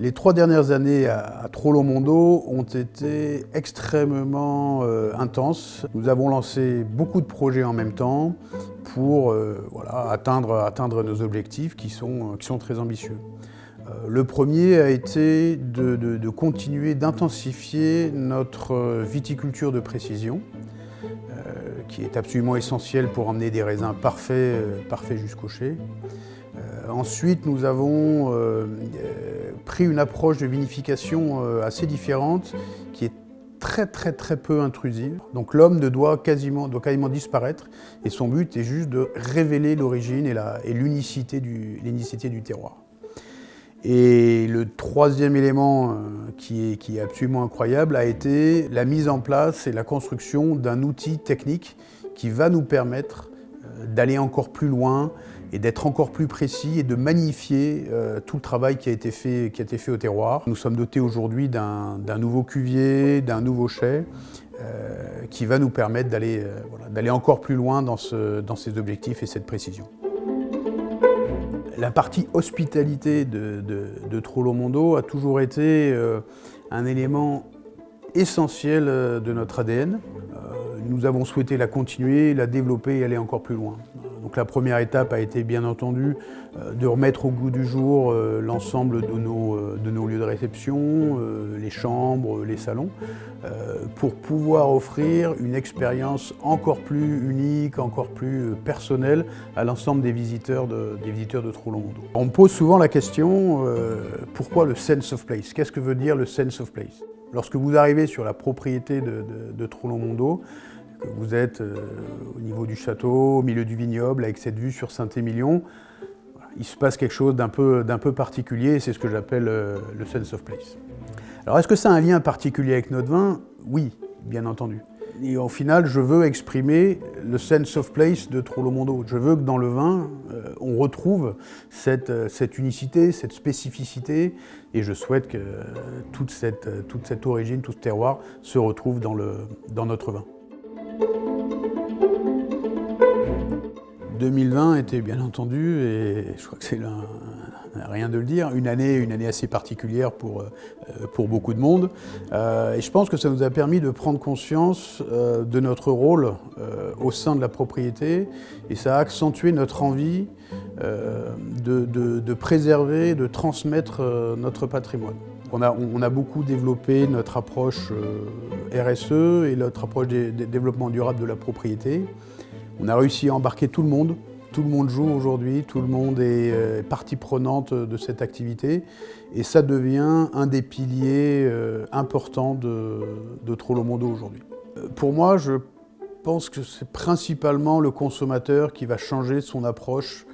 Les 3 dernières années à Trollon-Mondo ont été extrêmement intenses. Nous avons lancé beaucoup de projets en même temps pour atteindre nos objectifs qui sont très ambitieux. Le premier a été de continuer d'intensifier notre viticulture de précision, qui est absolument essentielle pour emmener des raisins parfaits jusqu'au chai. Ensuite, nous avons pris une approche de vinification assez différente, qui est très peu intrusive. Donc l'homme doit quasiment disparaître, et son but est juste de révéler l'origine et l'unicité du terroir. Et le troisième élément qui est absolument incroyable a été la mise en place et la construction d'un outil technique qui va nous permettre d'aller encore plus loin et d'être encore plus précis et de magnifier tout le travail qui a été fait au terroir. Nous sommes dotés aujourd'hui d'un nouveau cuvier, d'un nouveau chai qui va nous permettre d'aller encore plus loin dans ces objectifs et cette précision. La partie hospitalité de Trollon-Mondo a toujours été un élément essentiel de notre ADN. Nous avons souhaité la continuer, la développer et aller encore plus loin. Donc la première étape a été bien entendu de remettre au goût du jour l'ensemble de nos lieux de réception, les chambres, les salons, pour pouvoir offrir une expérience encore plus unique, encore plus personnelle à l'ensemble des visiteurs de Trollon-Mondo. On me pose souvent la question, pourquoi le sense of place? Qu'est-ce que veut dire le sense of place? Lorsque vous arrivez sur la propriété de Trollon-Mondo, que vous êtes au niveau du château, au milieu du vignoble, avec cette vue sur Saint-Émilion, il se passe quelque chose d'un peu particulier, et c'est ce que j'appelle le sense of place. Alors est-ce que ça a un lien particulier avec notre vin? Oui, bien entendu. Et au final, je veux exprimer le sense of place de Trollon-Mondo. Je veux que dans le vin, on retrouve cette unicité, cette spécificité, et je souhaite que toute cette origine, tout ce terroir se retrouve dans notre vin. 2020 était bien entendu, et je crois que c'est rien de le dire, une année assez particulière pour beaucoup de monde. Et je pense que ça nous a permis de prendre conscience de notre rôle au sein de la propriété, et ça a accentué notre envie de préserver, de transmettre notre patrimoine. On a beaucoup développé notre approche RSE et notre approche des développement durable de la propriété. On a réussi à embarquer tout le monde. Tout le monde joue aujourd'hui, tout le monde est partie prenante de cette activité, et ça devient un des piliers importants de Trollon-Mondo aujourd'hui. Pour moi, je pense que c'est principalement le consommateur qui va changer son approche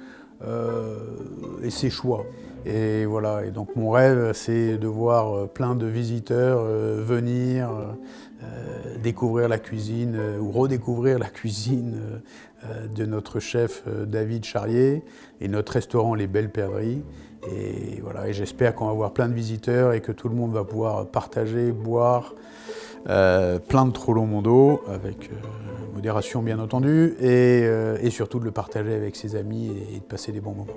et ses choix. Et voilà, et donc mon rêve, c'est de voir plein de visiteurs venir découvrir la cuisine ou redécouvrir la cuisine de notre chef David Charrier et notre restaurant Les Belles Perdrix. Et voilà, et j'espère qu'on va avoir plein de visiteurs et que tout le monde va pouvoir partager, boire plein de Trollon-Mondo, avec modération bien entendu, et surtout de le partager avec ses amis et de passer des bons moments.